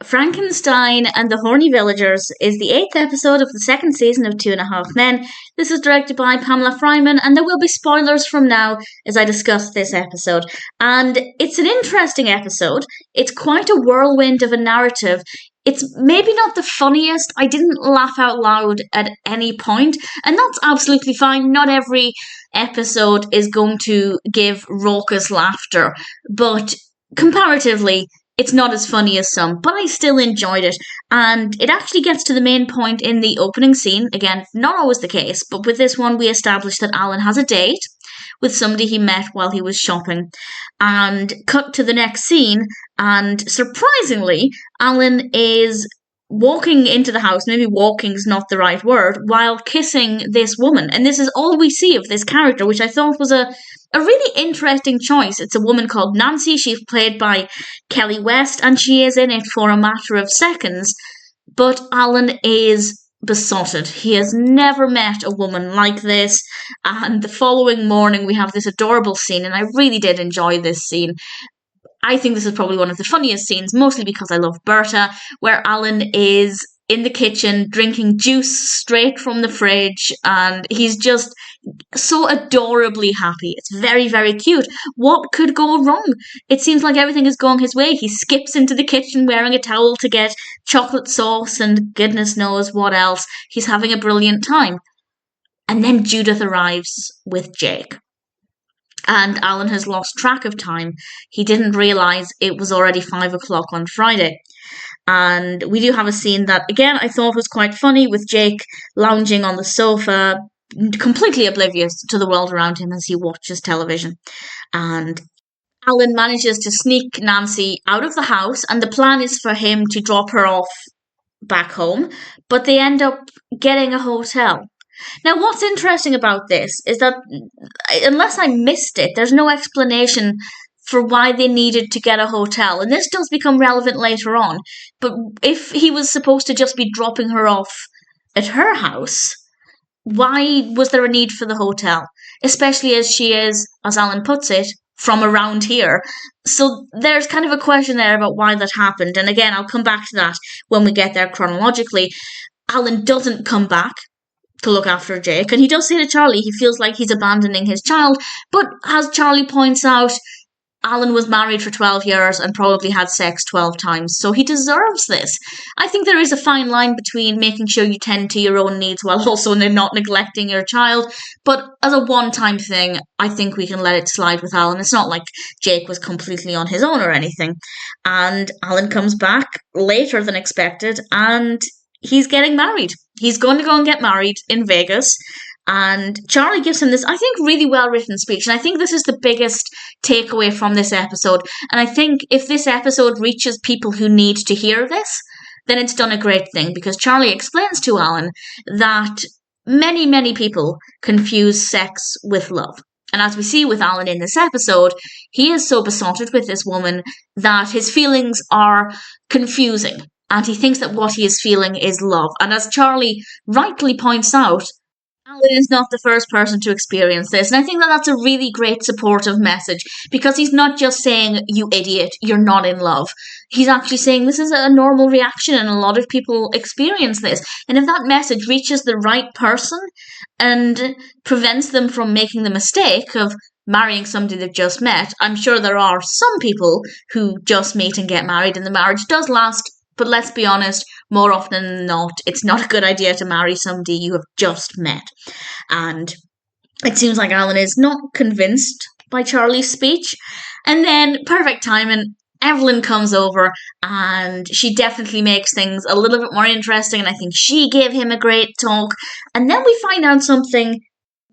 Frankenstein and the Horny Villagers is the 8th episode of the second season of Two and a Half Men. This is directed by Pamela Fryman, and there will be spoilers from now as I discuss this episode. And it's an interesting episode. It's quite a whirlwind of a narrative. It's maybe not the funniest. I didn't laugh out loud at any point, and that's absolutely fine. Not every episode is going to give raucous laughter, but comparatively, it's not as funny as some, but I still enjoyed it. And it actually gets to the main point in the opening scene. Again, not always the case, but with this one, we establish that Alan has a date with somebody he met while he was shopping. And cut to the next scene, and surprisingly, Alan is walking into the house, maybe walking's not the right word, while kissing this woman. And this is all we see of this character, which I thought was a really interesting choice. It's a woman called Nancy. She's played by Kelley West, and she is in it for a matter of seconds. But Alan is besotted. He has never met a woman like this. And the following morning, we have this adorable scene, and I really did enjoy this scene. I think this is probably one of the funniest scenes, mostly because I love Berta, where Alan is in the kitchen drinking juice straight from the fridge, and he's just so adorably happy. It's very, very cute. What could go wrong? It seems like everything is going his way. He skips into the kitchen wearing a towel to get chocolate sauce and goodness knows what else. He's having a brilliant time. And then Judith arrives with Jake. And Alan has lost track of time. He didn't realise it was already 5 o'clock on Friday. And we do have a scene that, again, I thought was quite funny, with Jake lounging on the sofa, completely oblivious to the world around him as he watches television. And Alan manages to sneak Nancy out of the house, and the plan is for him to drop her off back home, but they end up getting a hotel. Now, what's interesting about this is that, unless I missed it, there's no explanation for why they needed to get a hotel. And this does become relevant later on. But if he was supposed to just be dropping her off at her house, why was there a need for the hotel? Especially as she is, as Alan puts it, from around here. So there's kind of a question there about why that happened. And again, I'll come back to that when we get there chronologically. Alan doesn't come back to look after Jake, and he does say to Charlie he feels like he's abandoning his child, but as Charlie points out, Alan was married for 12 years and probably had sex 12 times, so he deserves this. I think there is a fine line between making sure you tend to your own needs while also not neglecting your child, but as a one-time thing, I think we can let it slide with Alan. It's not like Jake was completely on his own or anything. And Alan comes back later than expected, and he's getting married. He's going to go and get married in Vegas. And Charlie gives him this, I think, really well-written speech. And I think this is the biggest takeaway from this episode. And I think if this episode reaches people who need to hear this, then it's done a great thing. Because Charlie explains to Alan that many, many people confuse sex with love. And as we see with Alan in this episode, he is so besotted with this woman that his feelings are confusing. And he thinks that what he is feeling is love. And as Charlie rightly points out, Alan is not the first person to experience this. And I think that that's a really great supportive message, because he's not just saying, you idiot, you're not in love. He's actually saying this is a normal reaction and a lot of people experience this. And if that message reaches the right person and prevents them from making the mistake of marrying somebody they've just met, I'm sure there are some people who just meet and get married and the marriage does last. But let's be honest, more often than not, it's not a good idea to marry somebody you have just met. And it seems like Alan is not convinced by Charlie's speech. And then, perfect timing, Evelyn comes over and she definitely makes things a little bit more interesting. And I think she gave him a great talk. And then we find out something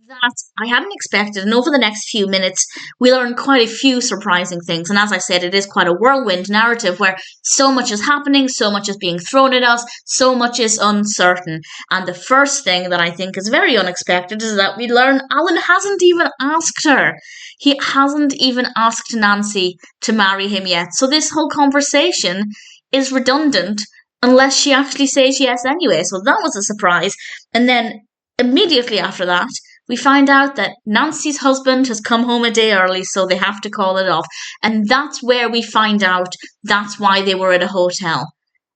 that I hadn't expected, and over the next few minutes we learn quite a few surprising things. And as I said, it is quite a whirlwind narrative where so much is happening, so much is being thrown at us, so much is uncertain. And the first thing that I think is very unexpected is that we learn Alan hasn't even asked her. He hasn't even asked Nancy to marry him yet. So this whole conversation is redundant unless she actually says yes anyway. So that was a surprise. And then immediately after that, we find out that Nancy's husband has come home a day early, so they have to call it off. And that's where we find out that's why they were at a hotel.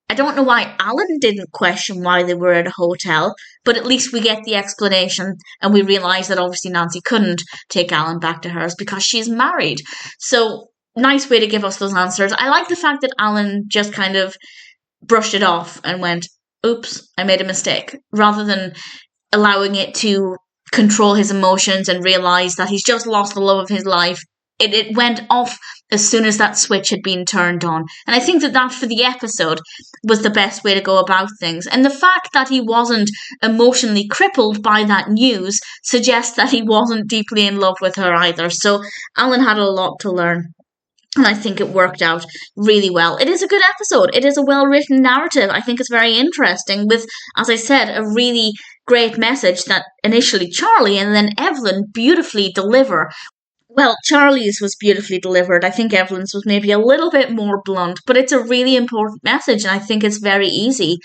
I don't know why Alan didn't question why they were at a hotel, but at least we get the explanation and we realise that obviously Nancy couldn't take Alan back to hers because she's married. So, nice way to give us those answers. I like the fact that Alan just kind of brushed it off and went, oops, I made a mistake, rather than allowing it to control his emotions and realise that he's just lost the love of his life. It went off as soon as that switch had been turned on. And I think that for the episode was the best way to go about things. And the fact that he wasn't emotionally crippled by that news suggests that he wasn't deeply in love with her either. So Alan had a lot to learn. And I think it worked out really well. It is a good episode. It is a well-written narrative. I think it's very interesting with, as I said, a really great message that initially Charlie and then Evelyn beautifully deliver. Well, Charlie's was beautifully delivered. I think Evelyn's was maybe a little bit more blunt, but it's a really important message, and I think it's very easy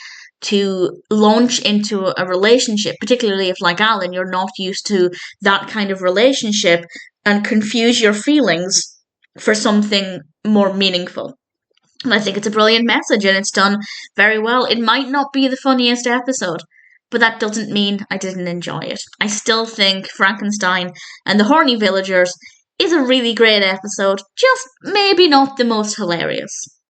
to launch into a relationship, particularly if, like Alan, you're not used to that kind of relationship, and confuse your feelings for something more meaningful. And I think it's a brilliant message, and it's done very well. It might not be the funniest episode, but that doesn't mean I didn't enjoy it. I still think Frankenstein and the Horny Villagers is a really great episode, just maybe not the most hilarious.